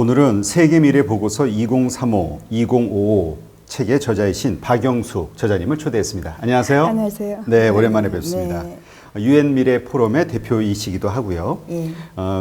오늘은 세계미래보고서 2035-2055 책의 저자이신 박영숙 저자님을 초대했습니다. 안녕하세요. 안녕하세요. 네, 오랜만에 뵙습니다. 네. UN 미래 포럼의 대표이시기도 하고요. 예.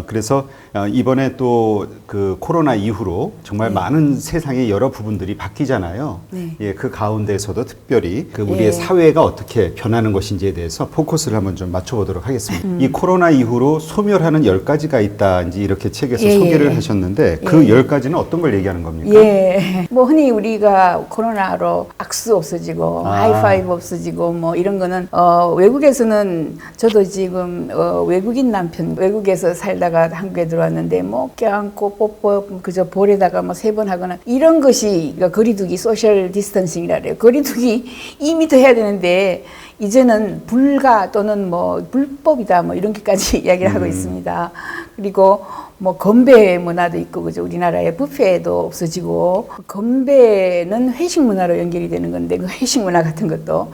그래서 이번에 또 그 코로나 이후로 정말 많은 세상의 여러 부분들이 바뀌잖아요. 네. 예, 그 가운데서도 특별히 그 우리의 예. 사회가 어떻게 변하는 것인지에 대해서 포커스를 한번 좀 맞춰보도록 하겠습니다. 이 코로나 이후로 소멸하는 10가지가 있다, 이제 이렇게 책에서 예, 소개를 예. 하셨는데 그 10가지는 어떤 걸 얘기하는 겁니까? 예. 뭐 흔히 우리가 코로나로 악수 없어지고 하이파이브 없어지고 뭐 이런 거는 외국에서는 저도 지금 외국인 남편 외국에서 살다가 한국에 들어왔는데 뭐 껴안고 뽀뽀 그저 볼에다가 뭐 3번 하거나 이런 것이 그러니까 거리두기 소셜 디스턴싱이라 그래요. 거리두기 2m 해야 되는데 이제는 불가 또는 뭐 불법이다 뭐 이렇게까지 이야기를 하고 있습니다. 그리고 뭐 건배 문화도 있고 그죠. 우리나라에 뷔페도 없어지고 건배는 회식 문화로 연결이 되는 건데 그 회식 문화 같은 것도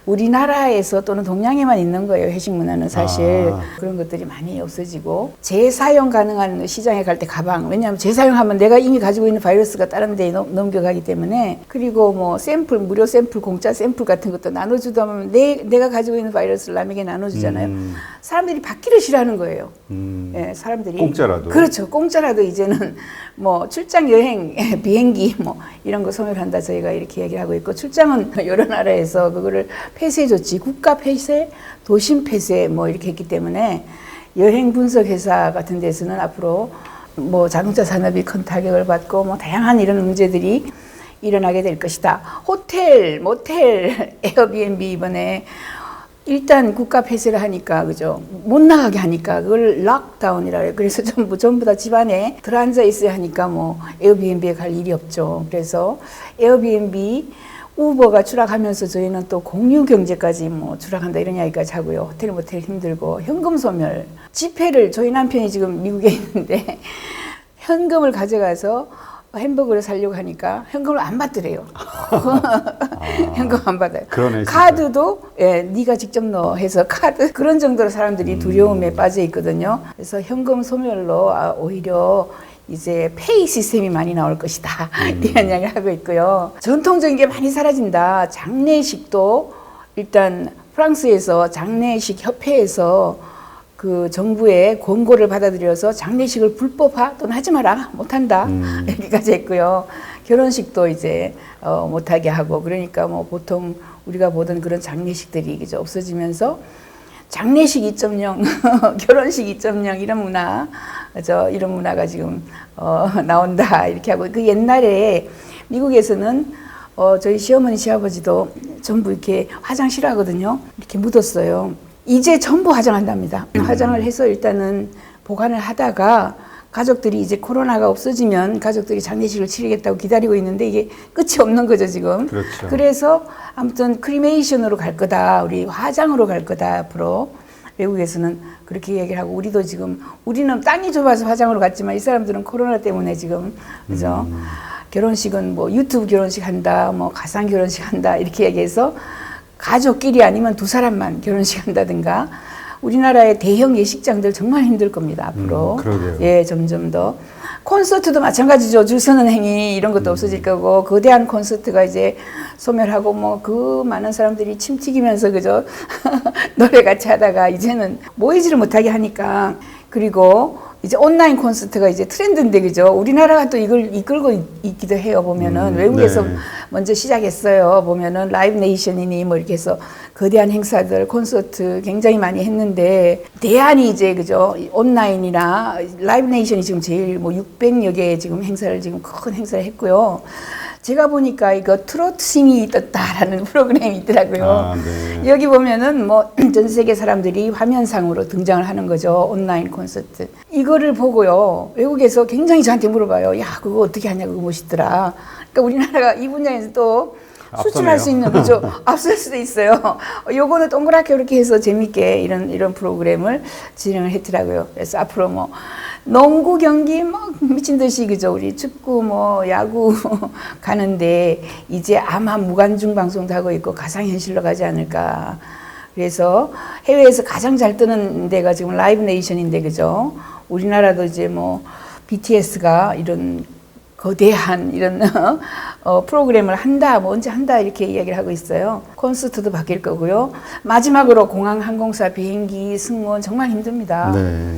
우리나라에서 또는 동양에만 있는 거예요. 회식 문화는 사실 그런 것들이 많이 없어지고 재사용 가능한 시장에 갈 때 가방 왜냐하면 재사용하면 내가 이미 가지고 있는 바이러스가 다른 데에 넘겨가기 때문에 그리고 뭐 샘플 무료 샘플 공짜 샘플 같은 것도 나눠주다 보면 내가 가지고 있는 바이러스를 남에게 나눠주잖아요. 사람들이 받기를 싫어하는 거예요. 예, 사람들이 공짜라도 그렇죠. 공짜라도 이제는 뭐 출장 여행 비행기 뭐 이런 거 소멸한다 저희가 이렇게 얘기를 하고 있고 출장은 여러 나라에서 그거를 폐쇄줬지 국가 폐쇄, 도심 폐쇄 뭐 이렇게 했기 때문에 여행 분석 회사 같은 데서는 앞으로 뭐 자동차 산업이 큰 타격을 받고 뭐 다양한 이런 문제들이 일어나게 될 것이다. 호텔, 모텔, 에어비앤비 이번에 일단 국가 폐쇄를 하니까 그죠 못 나가게 하니까 그걸 락다운이라 해요. 그래서 전부 다 집안에 들어앉아 있어야 하니까 뭐 에어비앤비에 갈 일이 없죠. 그래서 에어비앤비 우버가 추락하면서 저희는 또 공유 경제까지 뭐 추락한다 이런 이야기까지 하고요. 호텔 모텔 힘들고 현금 소멸 지폐를 저희 남편이 지금 미국에 있는데 현금을 가져가서 햄버거를 사려고 하니까 현금을 안 받더래요. 현금 안 받아요. 그러네, 카드도 예, 네가 직접 넣어 해서 카드 그런 정도로 사람들이 두려움에 빠져 있거든요. 그래서 현금 소멸로 오히려 이제 페이 시스템이 많이 나올 것이다. 이런 이야기를 하고 있고요. 전통적인 게 많이 사라진다. 장례식도 일단 프랑스에서 장례식 협회에서 그 정부의 권고를 받아들여서 장례식을 불법화 또는 하지 마라 못한다 여기까지 했고요. 결혼식도 이제 못하게 하고 그러니까 뭐 보통 우리가 보던 그런 장례식들이 이제 없어지면서 장례식 2.0 결혼식 2.0 이런 문화 이런 문화가 지금 나온다 이렇게 하고 그 옛날에 미국에서는 저희 시어머니 시아버지도 전부 이렇게 화장 싫어하거든요. 이렇게 묻었어요. 이제 전부 화장한답니다. 화장을 해서 일단은 보관을 하다가 가족들이 이제 코로나가 없어지면 가족들이 장례식을 치르겠다고 기다리고 있는데 이게 끝이 없는 거죠 지금. 그렇죠. 그래서 아무튼 크리메이션으로 갈 거다. 우리 화장으로 갈 거다 앞으로. 외국에서는 그렇게 얘기를 하고 우리도 지금 우리는 땅이 좁아서 화장으로 갔지만 이 사람들은 코로나 때문에 지금 그죠. 결혼식은 뭐 유튜브 결혼식 한다, 뭐 가상 결혼식 한다 이렇게 얘기해서 가족끼리 아니면 2사람만 결혼식 한다든가 우리나라의 대형 예식장들 정말 힘들 겁니다 앞으로. 그러게요. 예, 점점 더 콘서트도 마찬가지죠. 줄 서는 행위 이런 것도 없어질 거고 거대한 콘서트가 이제 소멸하고 뭐 그 많은 사람들이 침 튀기면서 그죠 노래 같이 하다가 이제는 모이지를 못하게 하니까 그리고 이제 온라인 콘서트가 이제 트렌드인데 그죠? 우리나라가 또 이걸 이끌고 있기도 해요. 보면은 외국에서 네. 먼저 시작했어요. 보면은 라이브 네이션이니 뭐 이렇게 해서 거대한 행사들 콘서트 굉장히 많이 했는데 대안이 이제 그죠? 온라인이나 라이브 네이션이 지금 제일 뭐 600여 개의 지금 행사를 지금 큰 행사를 했고요. 제가 보니까 이거 트로트 싱이 떴다라는 프로그램이 있더라고요. 네. 여기 보면은 뭐 전 세계 사람들이 화면상으로 등장을 하는 거죠. 온라인 콘서트. 이거를 보고요. 외국에서 굉장히 저한테 물어봐요. 야, 그거 어떻게 하냐고 그거 멋있더라. 그러니까 우리나라가 이 분야에서 또 수출할 수 있는 거죠. 앞설 수도 있어요. 요거는 동그랗게 이렇게 해서 재밌게 이런 프로그램을 진행을 했더라고요. 그래서 앞으로 뭐 농구 경기 막 미친 듯이 그죠. 우리 축구 뭐 야구 가는데 이제 아마 무관중 방송도 하고 있고 가상현실로 가지 않을까. 그래서 해외에서 가장 잘 뜨는 데가 지금 라이브 네이션인데 그죠. 우리나라도 이제 뭐 BTS가 이런 거대한 이런 프로그램을 한다, 뭐 언제 한다 이렇게 이야기를 하고 있어요. 콘서트도 바뀔 거고요. 마지막으로 공항, 항공사, 비행기, 승무원 정말 힘듭니다. 네.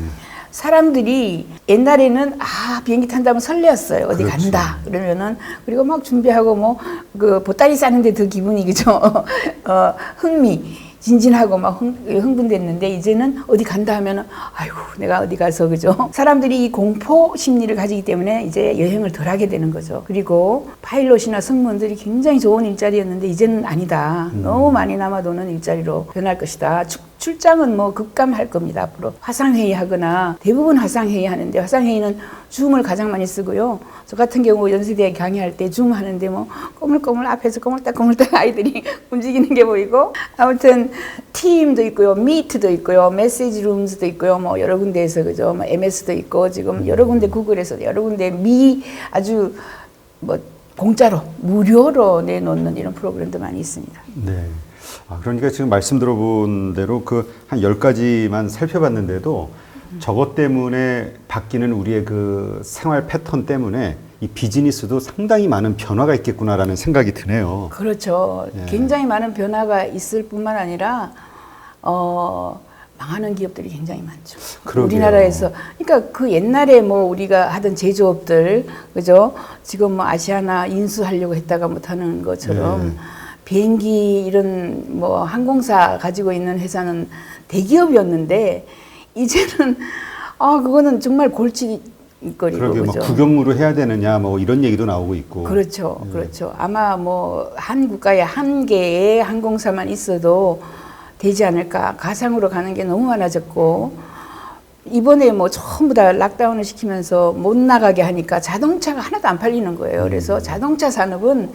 사람들이 옛날에는 비행기 탄다면 설레었어요. 어디 그렇지. 간다 그러면은, 그리고 막 준비하고 뭐 그 보따리 싸는데 더 기분이 그죠. 진진하고 막 흥분됐는데, 이제는 어디 간다 하면은 아이고 내가 어디 가서 그죠. 사람들이 이 공포 심리를 가지기 때문에 이제 여행을 덜 하게 되는 거죠. 그리고 파일럿이나 승무원들이 굉장히 좋은 일자리였는데 이제는 아니다. 너무 많이 남아도는 일자리로 변할 것이다. 출장은 뭐 급감할 겁니다. 앞으로 화상회의 하거나, 대부분 화상회의 하는데, 화상회의는 줌을 가장 많이 쓰고요. 저 같은 경우 연세대에 강의할 때 줌 하는데 뭐 꼬물꼬물 앞에서 꼬물딱꼬물딱 아이들이 움직이는 게 보이고, 아무튼 팀도 있고요, 미트도 있고요, 메시지 룸즈도 있고요, 뭐 여러 군데에서 그죠, 뭐 MS도 있고, 지금 여러 군데 구글에서 여러 군데 아주 뭐 공짜로 무료로 내놓는 이런 프로그램도 많이 있습니다. 네. 그러니까 지금 말씀 들어본 대로 그 한 10가지만 살펴봤는데도 저것 때문에 바뀌는 우리의 그 생활 패턴 때문에 이 비즈니스도 상당히 많은 변화가 있겠구나라는 생각이 드네요. 그렇죠. 예. 굉장히 많은 변화가 있을 뿐만 아니라 망하는 기업들이 굉장히 많죠. 그러게요. 우리나라에서. 그러니까 그 옛날에 뭐 우리가 하던 제조업들, 그죠? 지금 뭐 아시아나 인수하려고 했다가 못하는 것처럼 네. 비행기 이런 뭐 항공사 가지고 있는 회사는 대기업이었는데, 이제는 그거는 정말 골칫거리고. 그러게 뭐 그죠? 국영무로 해야 되느냐 뭐 이런 얘기도 나오고 있고. 그렇죠. 그렇죠. 아마 뭐 한 국가에 한 개의 항공사만 있어도 되지 않을까. 가상으로 가는 게 너무 많아졌고, 이번에 뭐 전부 다 락다운을 시키면서 못 나가게 하니까 자동차가 하나도 안 팔리는 거예요. 그래서 자동차 산업은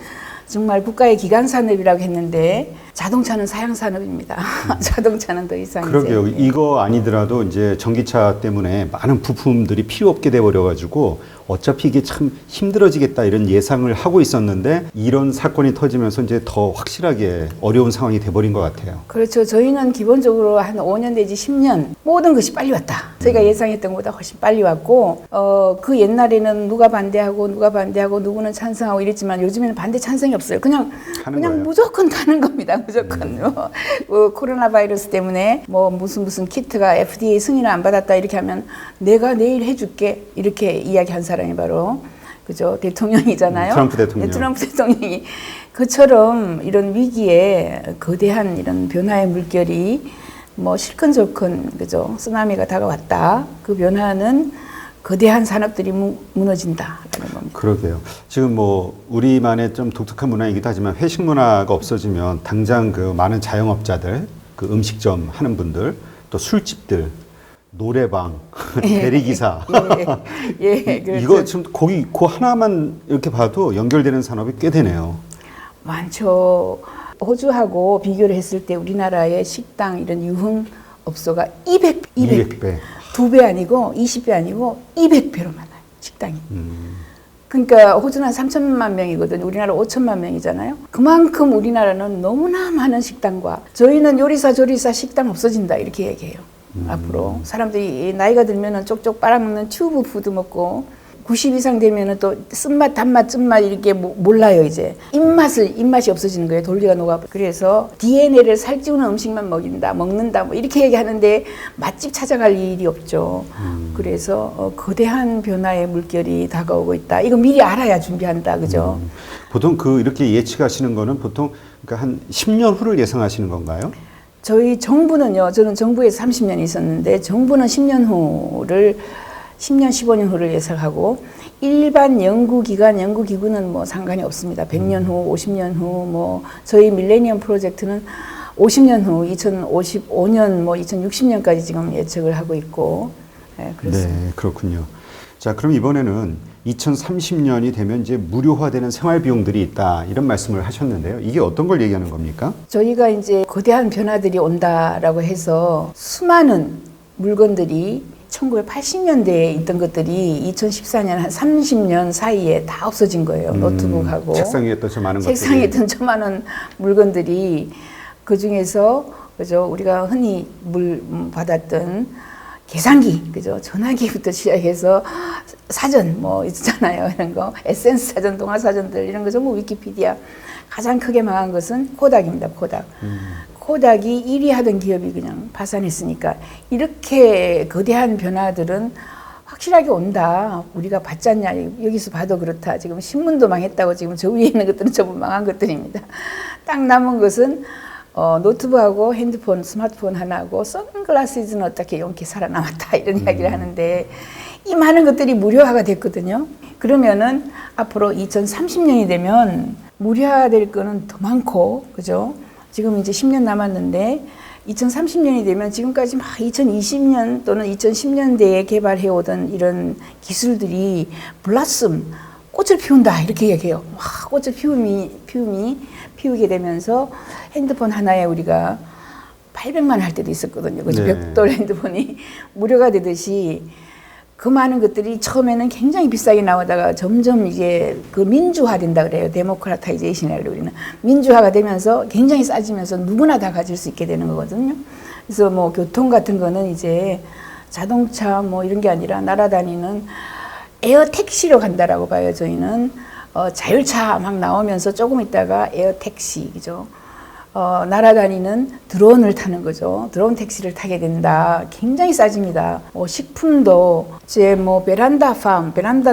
정말 국가의 기간 산업이라고 했는데, 자동차는 사양 산업입니다. 자동차는 더 이상 그러게요. 이제. 이거 아니더라도 이제 전기차 때문에 많은 부품들이 필요 없게 돼 버려 가지고 어차피 이게 참 힘들어지겠다 이런 예상을 하고 있었는데, 이런 사건이 터지면서 이제 더 확실하게 어려운 상황이 돼 버린 것 같아요. 그렇죠. 저희는 기본적으로 한 5년 내지 10년 모든 것이 빨리 왔다. 저희가 예상했던 것보다 훨씬 빨리 왔고, 그 옛날에는 누가 반대하고 누구는 찬성하고 이랬지만, 요즘에는 반대 찬성이 없어요. 그냥 거예요. 무조건 가는 겁니다. 무조건. 코로나 바이러스 때문에 뭐 무슨 키트가 FDA 승인을 안 받았다 이렇게 하면 내가 내일 해줄게 이렇게 이야기한 사람이 바로 그죠, 대통령이잖아요. 트럼프 대통령. 네, 트럼프 대통령이. 그처럼 이런 위기에 거대한 이런 변화의 물결이 뭐 실컷저컷 그죠, 쓰나미가 다가왔다. 그 변화는 거대한 산업들이 무너진다라는 겁니다. 그러게요. 지금 뭐 우리만의 좀 독특한 문화이기도 하지만, 회식 문화가 없어지면 당장 그 많은 자영업자들, 그 음식점 하는 분들, 또 술집들, 노래방, 대리기사. 그렇죠. 이거 지금 거기 그 하나만 이렇게 봐도 연결되는 산업이 꽤 되네요. 많죠. 호주하고 비교를 했을 때 우리나라의 식당 이런 유흥업소가 200배. 2배 아니고 20배 아니고 200배로 많아요. 식당이. 그러니까 호주는 3천만 명이거든요. 우리나라 5천만 명이잖아요. 그만큼 우리나라는 너무나 많은 식당과, 저희는 요리사 조리사 식당 없어진다 이렇게 얘기해요. 앞으로 사람들이 나이가 들면은 쪽쪽 빨아먹는 튜브 푸드 먹고, 90 이상 되면은 또 쓴맛, 단맛, 쓴맛 이렇게 몰라요. 이제 입맛이 없어지는 거예요. 돌기가 녹아. 그래서 DNA를 살찌우는 음식만 먹는다 뭐 이렇게 얘기하는데 맛집 찾아갈 일이 없죠. 그래서 거대한 변화의 물결이 다가오고 있다. 이거 미리 알아야 준비한다, 그죠? 보통 그 이렇게 예측하시는 거는 보통 그러니까 한 10년 후를 예상하시는 건가요? 저희 정부는요. 저는 정부에서 30년 있었는데, 정부는 10년, 15년 후를 예상하고, 일반 연구기구는 뭐 상관이 없습니다. 100년 후, 50년 후, 뭐 저희 밀레니엄 프로젝트는 50년 후, 2055년, 뭐 2060년까지 지금 예측을 하고 있고, 네, 그렇습니다. 네, 그렇군요. 자, 그럼 이번에는 2030년이 되면 이제 무료화되는 생활 비용들이 있다, 이런 말씀을 하셨는데요. 이게 어떤 걸 얘기하는 겁니까? 저희가 이제 거대한 변화들이 온다라고 해서 수많은 물건들이 1980년대에 있던 것들이 2014년 한 30년 사이에 다 없어진 거예요. 노트북하고 책상 위에 있던 저 많은 것들이. 책상에 있던 저 많은 물건들이, 그 중에서 그죠, 우리가 흔히 받았던 계산기, 그죠? 전화기부터 시작해서 사전 뭐 있잖아요. 이런 거. 에센스 사전, 동화 사전들 이런 거 전부 위키피디아. 가장 크게 망한 것은 코닥입니다. 코닥. 코닥이 1위 하던 기업이 그냥 파산했으니까 이렇게 거대한 변화들은 확실하게 온다. 우리가 봤지 않냐. 여기서 봐도 그렇다. 지금 신문도 망했다고 지금 저 위에 있는 것들은 전부 망한 것들입니다. 딱 남은 것은 노트북하고 핸드폰, 스마트폰 하나하고 선글라스는 어떻게 용케 살아남았다. 이런 이야기를 하는데 이 많은 것들이 무료화가 됐거든요. 그러면은 앞으로 2030년이 되면 무료화될 거는 더 많고, 그죠? 지금 이제 10년 남았는데 2030년이 되면 지금까지 막 2020년 또는 2010년대에 개발해 오던 이런 기술들이 블라썸, 꽃을 피운다 이렇게 얘기해요. 막 꽃을 피우게 되면서 핸드폰 하나에 우리가 800만 할 때도 있었거든요. 그죠? 네. 벽돌 핸드폰이 무료가 되듯이 그 많은 것들이 처음에는 굉장히 비싸게 나오다가 점점 이제 그 민주화 된다 그래요. 데모크라타이제이션이라고 우리는. 민주화가 되면서 굉장히 싸지면서 누구나 다 가질 수 있게 되는 거거든요. 그래서 뭐 교통 같은 거는 이제 자동차 뭐 이런 게 아니라 날아다니는 에어 택시로 간다라고 봐요. 저희는 자율차 막 나오면서 조금 있다가 에어 택시, 그죠? 날아다니는 드론을 타는 거죠. 드론 택시를 타게 된다. 굉장히 싸집니다. 식품도 이제 뭐 베란다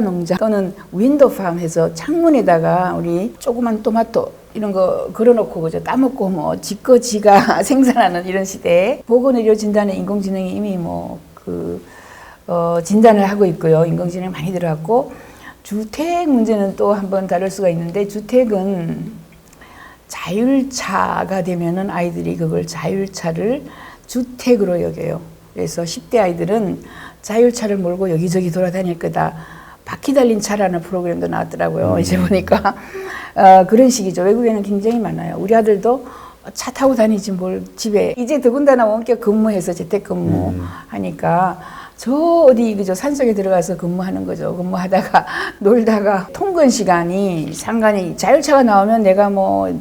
농장 또는 윈도우 팜 해서 창문에다가 우리 조그만 토마토 이런 거 걸어놓고 그죠. 따먹고 뭐 지거 지가 생산하는 이런 시대에 보건의료 진단에 인공지능이 이미 진단을 하고 있고요. 인공지능이 많이 들어갔고 주택 문제는 또 한번 다룰 수가 있는데 주택은 자율차가 되면은 아이들이 그걸 자율차를 주택으로 여겨요. 그래서 10대 아이들은 자율차를 몰고 여기저기 돌아다닐 거다. 바퀴 달린 차라는 프로그램도 나왔더라고요. 이제 보니까 그런 식이죠. 외국에는 굉장히 많아요. 우리 아들도 차 타고 다니지 뭘 집에 이제 더군다나 원격 근무해서 재택근무 하니까 저 어디 그죠 산속에 들어가서 근무하는 거죠. 근무하다가 놀다가 통근 시간이 상관이 자율차가 나오면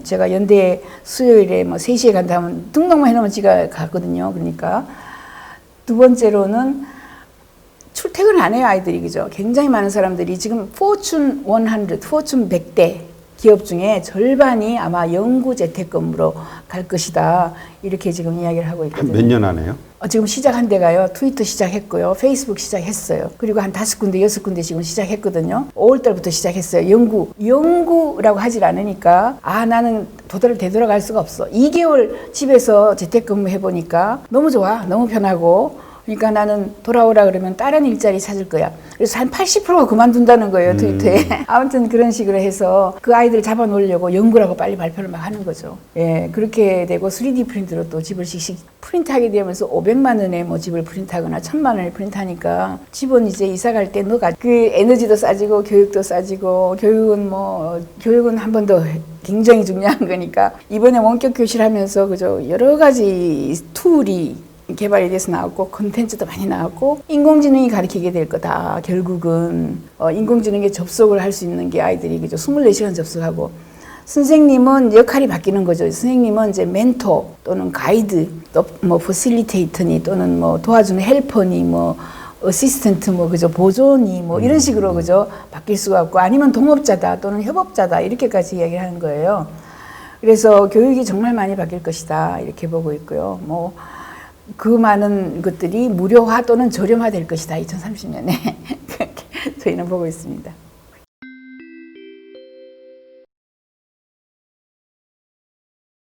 제가 연대 수요일에 뭐 3시에 간다면 등록만 해놓으면 지가 가거든요. 그러니까 두 번째로는 출퇴근을 안 해요, 아이들이. 그죠? 굉장히 많은 사람들이 지금 포춘 100, 포춘 100대 기업 중에 절반이 아마 영구 재택근무로 갈 것이다. 이렇게 지금 이야기를 하고 있거든요. 몇 년 안에요? 지금 시작한 데가요. 트위터 시작했고요. 페이스북 시작했어요. 그리고 한 5군데, 6군데 지금 시작했거든요. 5월달부터 시작했어요. 영구라고 하질 않으니까 나는 되돌아갈 수가 없어. 2개월 집에서 재택근무 해보니까 너무 좋아. 너무 편하고. 그러니까 나는 돌아오라 그러면 다른 일자리 찾을 거야. 그래서 한 80%가 그만둔다는 거예요, 트위터에. 아무튼 그런 식으로 해서 그 아이들 잡아놓으려고 연구라고 빨리 발표를 막 하는 거죠. 예, 그렇게 되고 3D 프린트로 또 집을 씩씩 프린트하게 되면서 500만 원에 뭐 집을 프린트하거나 1000만 원을 프린트하니까 집은 이제 이사 갈 때 그 에너지도 싸지고 교육도 싸지고 교육은 한 번 더 굉장히 중요한 거니까 이번에 원격 교실 하면서 그죠 여러 가지 툴이 개발이 돼서 나왔고 콘텐츠도 많이 나왔고 인공지능이 가르치게 될 거다. 결국은 인공지능에 접속을 할 수 있는 게 아이들이 그죠 24시간 접속하고 선생님은 역할이 바뀌는 거죠. 선생님은 이제 멘토 또는 가이드 또 뭐 퍼실리테이터니 또는 뭐 도와주는 헬퍼니 뭐 어시스턴트 뭐 그죠 보조니 뭐 이런 식으로 그죠 바뀔 수가 없고 아니면 동업자다 또는 협업자다 이렇게까지 이야기를 하는 거예요. 그래서 교육이 정말 많이 바뀔 것이다 이렇게 보고 있고요. 뭐 그 많은 것들이 무료화 또는 저렴화 될 것이다 2030년에 그렇게 저희는 보고 있습니다.